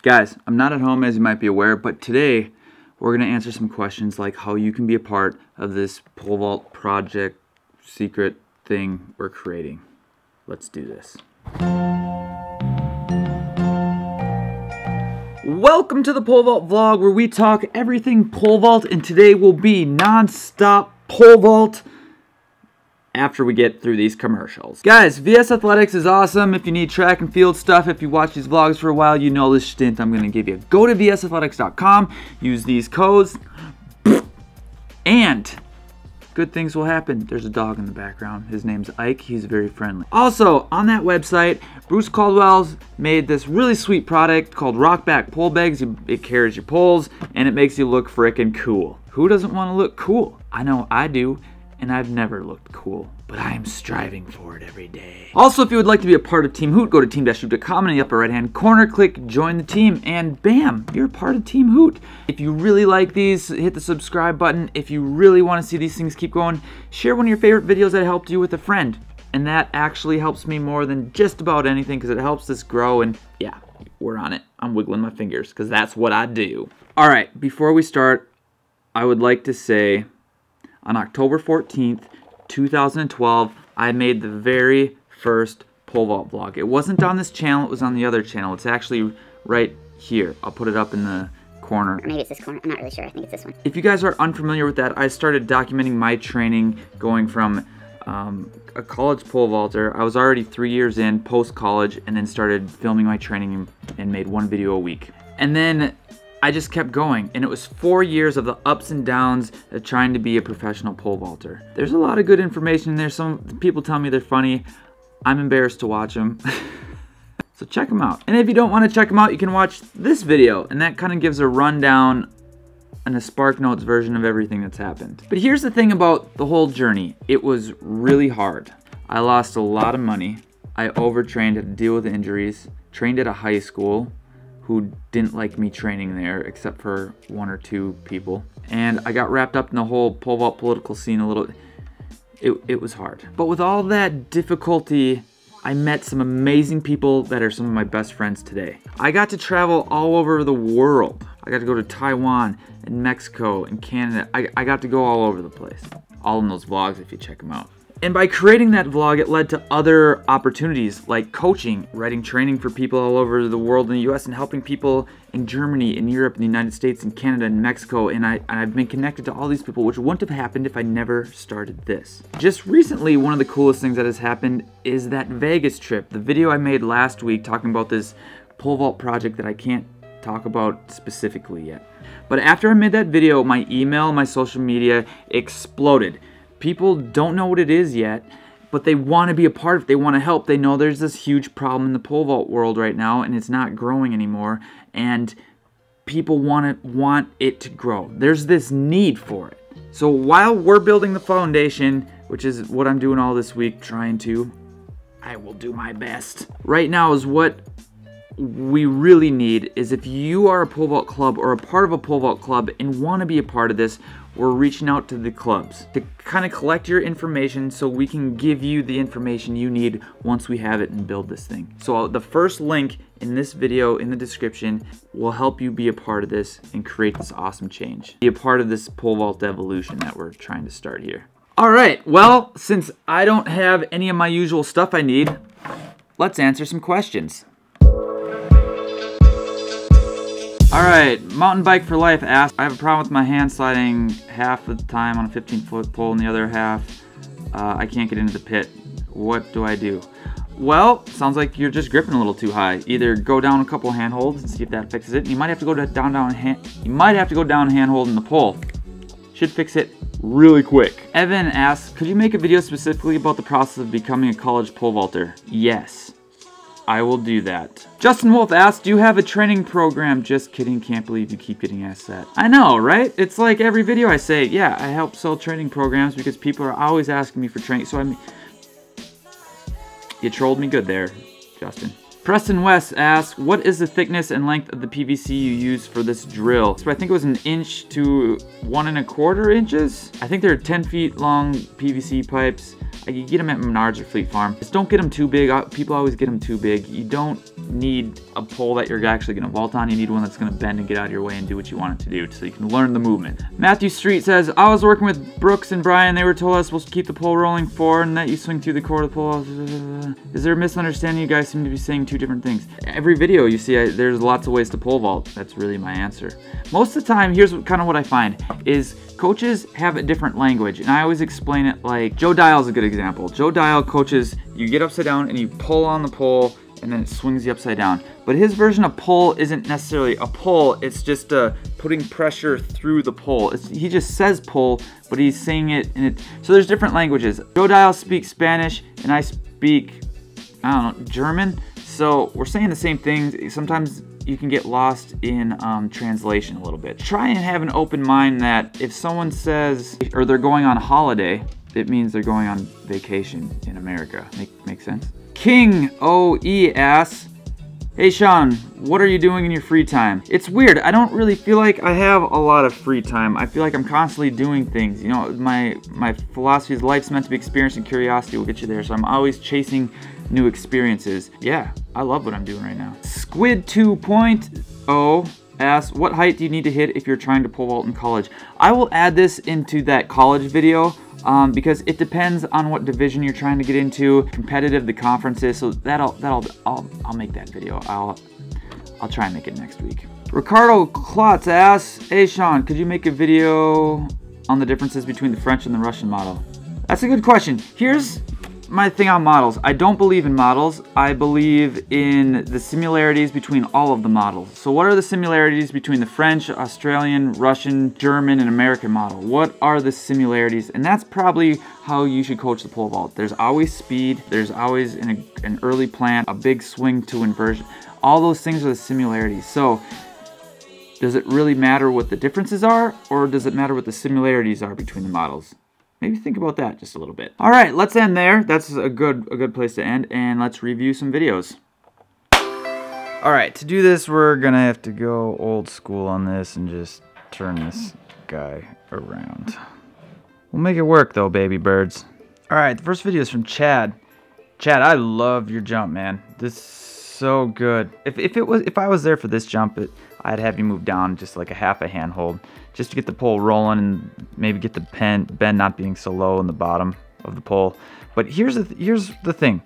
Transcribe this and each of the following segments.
Guys, I'm not at home as you might be aware, but today we're going to answer some questions like how you can be a part of this pole vault project secret thing we're creating. Let's do this. Welcome to the pole vault vlog where we talk everything pole vault, and today will be non-stop pole vault after we get through these commercials. Guys, VS Athletics is awesome. If you need track and field stuff, if you watch these vlogs for a while, you know this stint I'm going to give you. Go to vsathletics.com, use these codes, and good things will happen. There's a dog in the background. His name's Ike. He's very friendly. Also, on that website, Bruce Caldwell's made this really sweet product called Rockback Pole Bags. It carries your poles, and it makes you look frickin' cool. Who doesn't want to look cool? I know I do. And I've never looked cool, but I am striving for it every day. Also, if you would like to be a part of Team Hoot, go to team-hoot.com. In the upper right-hand corner, click Join the Team, and bam, you're part of Team Hoot. If you really like these, hit the subscribe button. If you really want to see these things keep going, share one of your favorite videos that helped you with a friend. And that actually helps me more than just about anything because it helps this grow, and yeah, we're on it. I'm wiggling my fingers because that's what I do. All right, before we start, I would like to say, on October 14th, 2012, I made the very first pole vault vlog. It wasn't on this channel, it was on the other channel. It's actually right here. I'll put it up in the corner. Or maybe it's this corner, I'm not really sure, I think it's this one. If you guys are unfamiliar with that, I started documenting my training going from a college pole vaulter. I was already 3 years in, post-college, and then started filming my training and made one video a week. And then I just kept going, and it was 4 years of the ups and downs of trying to be a professional pole vaulter. There's a lot of good information in there. Some people tell me they're funny. I'm embarrassed to watch them. So check them out. And if you don't want to check them out, you can watch this video, and that kind of gives a rundown and a Spark Notes version of everything that's happened. But here's the thing about the whole journey. It was really hard. I lost a lot of money. I overtrained, had to deal with injuries, trained at a high school who didn't like me training there except for one or two people. And I got wrapped up in the whole pole vault political scene a little. It was hard. But with all that difficulty, I met some amazing people that are some of my best friends today. I got to travel all over the world. I got to go to Taiwan and Mexico and Canada. I got to go all over the place. All in those vlogs if you check them out. And by creating that vlog, it led to other opportunities like coaching, writing training for people all over the world in the US, and helping people in Germany, in Europe, in the United States, in Canada, and Mexico. And I've been connected to all these people, which wouldn't have happened if I never started this. Just recently, one of the coolest things that has happened is that Vegas trip. The video I made last week talking about this pole vault project that I can't talk about specifically yet. But after I made that video, my email, my social media exploded. People don't know what it is yet, but they want to be a part of it. They want to help. They know there's this huge problem in the pole vault world right now, and it's not growing anymore, and people want it to grow. There's this need for it. So while we're building the foundation, which is what I'm doing all this week, I will do my best. Right now is what we really need is if you are a pole vault club or a part of a pole vault club and want to be a part of this, we're reaching out to the clubs to kind of collect your information so we can give you the information you need once we have it and build this thing. So the first link in this video in the description will help you be a part of this and create this awesome change. Be a part of this pole vault evolution that we're trying to start here. All right, well, since I don't have any of my usual stuff I need, let's answer some questions. Alright, Mountain Bike for Life asked, I have a problem with my hand sliding half of the time on a 15-foot pole and the other half, I can't get into the pit. What do I do? Well, sounds like you're just gripping a little too high. Either go down a couple handholds and see if that fixes it. You might have to go down handhold in the pole. Should fix it really quick. Evan asks, could you make a video specifically about the process of becoming a college pole vaulter? Yes. I will do that. Justin Wolf asked, do you have a training program? Just kidding, can't believe you keep getting asked that. I know, right? It's like every video I say, yeah, I help sell training programs because people are always asking me for training. So I mean, you trolled me good there, Justin. Preston West asks, what is the thickness and length of the PVC you use for this drill? So I think it was 1 inch to 1 1/4 inches. I think they're 10 feet long PVC pipes. You get them at Menards or Fleet Farm. Just don't get them too big. People always get them too big. You don't need a pole that you're actually going to vault on. You need one that's going to bend and get out of your way and do what you want it to do so you can learn the movement. Matthew Street says, I was working with Brooks and Brian. They were told I was supposed to keep the pole rolling forward and that you swing through the core of the pole. Is there a misunderstanding? You guys seem to be saying two different things. Every video you see, there's lots of ways to pole vault. That's really my answer. Most of the time, here's kind of what I find is coaches have a different language, and I always explain it like Joe Dial's a good example. Joe Dial coaches, you get upside down and you pull on the pole and then it swings you upside down. But his version of pull isn't necessarily a pull, it's just putting pressure through the pole. He just says pull, but he's saying it in it. So there's different languages. Joe Dial speaks Spanish and I speak, I don't know, German. So we're saying the same things. Sometimes you can get lost in translation a little bit. Try and have an open mind that if someone says, or they're going on holiday, it means they're going on vacation in America. Make sense? King OE asks, hey Shawn, what are you doing in your free time? It's weird, I don't really feel like I have a lot of free time. I feel like I'm constantly doing things. You know, my philosophy is life's meant to be experienced and curiosity will get you there. So I'm always chasing new experiences. Yeah, I love what I'm doing right now. Squid 2.0 asks, what height do you need to hit if you're trying to pole vault in college? I will add this into that college video because it depends on what division you're trying to get into, competitive the conference is. So I'll make that video. I'll try and make it next week. Ricardo Klotz asks, hey Shawn, could you make a video on the differences between the French and the Russian model? That's a good question. Here's my thing on models. I don't believe in models. I believe in the similarities between all of the models. So what are the similarities between the French, Australian, Russian, German, and American model? What are the similarities? And that's probably how you should coach the pole vault. There's always speed. There's always an early plant, a big swing to inversion. All those things are the similarities. So does it really matter what the differences are, or does it matter what the similarities are between the models? Maybe think about that just a little bit. All right, let's end there. That's a good place to end, and let's review some videos. All right, to do this, we're gonna have to go old school on this and just turn this guy around. We'll make it work though, baby birds. All right, the first video is from Chad. Chad, I love your jump, man. This is so good. If I was there for this jump, I'd have you move down just like a half a handhold, just to get the pole rolling and maybe get the bend not being so low in the bottom of the pole. But here's the thing.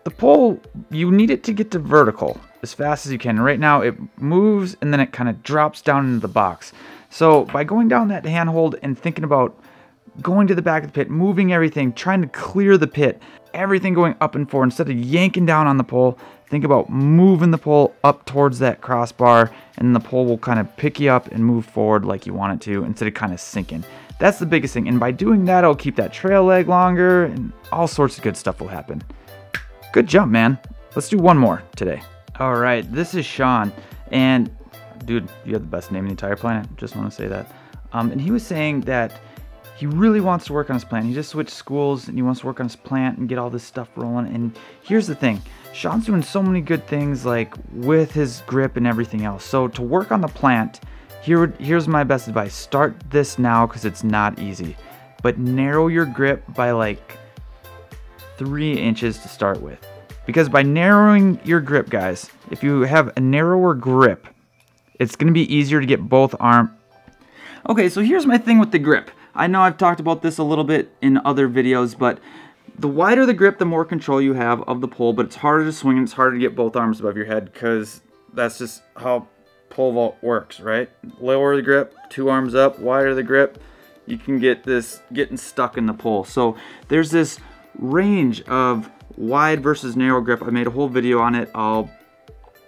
The pole, you need it to get to vertical as fast as you can. Right now it moves and then it kind of drops down into the box. So by going down that handhold and thinking about going to the back of the pit, moving everything, trying to clear the pit, everything going up and forward, instead of yanking down on the pole, think about moving the pole up towards that crossbar, and the pole will kind of pick you up and move forward like you want it to, instead of kind of sinking. That's the biggest thing, and by doing that, it'll keep that trail leg longer, and all sorts of good stuff will happen. Good jump, man. Let's do one more today. All right, this is Shawn, and dude, you have the best name in the entire planet. Just want to say that. And he was saying that he really wants to work on his plant. He just switched schools and he wants to work on his plant and get all this stuff rolling. And here's the thing, Shawn's doing so many good things like with his grip and everything else. So to work on the plant, here's my best advice. Start this now because it's not easy. But narrow your grip by like 3 inches to start with. Because by narrowing your grip, guys, if you have a narrower grip, it's going to be easier to get both arms. Okay, so here's my thing with the grip. I know I've talked about this a little bit in other videos, but the wider the grip, the more control you have of the pole, but it's harder to swing and it's harder to get both arms above your head because that's just how pole vault works, right? Lower the grip, 2 arms up, wider the grip, you can get this getting stuck in the pole. So there's this range of wide versus narrow grip. I made a whole video on it. I'll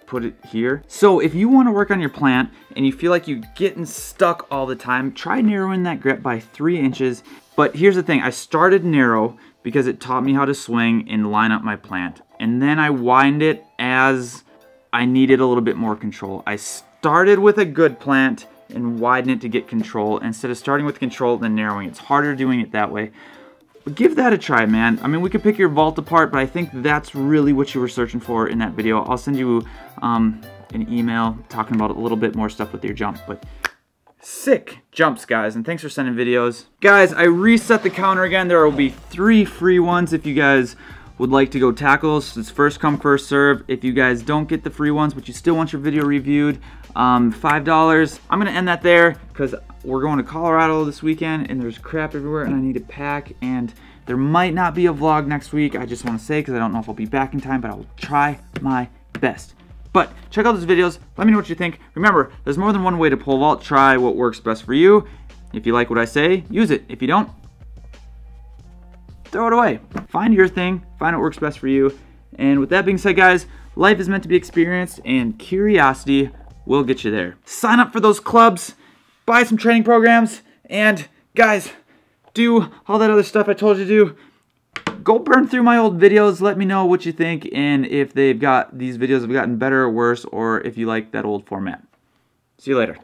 put it here. So if you want to work on your plant and you feel like you're getting stuck all the time, try narrowing that grip by 3 inches. But here's the thing, I started narrow because it taught me how to swing and line up my plant. And then I widened it as I needed a little bit more control. I started with a good plant and widened it to get control instead of starting with control and then narrowing. It's harder doing it that way. But give that a try, man. I mean, we could pick your vault apart, but I think that's really what you were searching for in that video. I'll send you an email talking about a little bit more stuff with your jump. But Sick jumps, guys, and thanks for sending videos. Guys, I reset the counter again. There will be 3 free ones if you guys would like to go tackles. It's first come, first serve. If you guys don't get the free ones, but you still want your video reviewed, $5. I'm gonna end that there because we're going to Colorado this weekend and there's crap everywhere and I need to pack, and there might not be a vlog next week. I just want to say because I don't know if I'll be back in time, but I will try my best. But check out those videos. Let me know what you think. Remember, there's more than one way to pole vault. Try what works best for you. If you like what I say, use it. If you don't, throw it away. Find your thing. Find what works best for you. And with that being said, guys, life is meant to be experienced, and curiosity will get you there. Sign up for those clubs. Buy some training programs. And, guys, do all that other stuff I told you to do. Go burn through my old videos. Let me know what you think, and if these videos have gotten better or worse, or if you like that old format. See you later.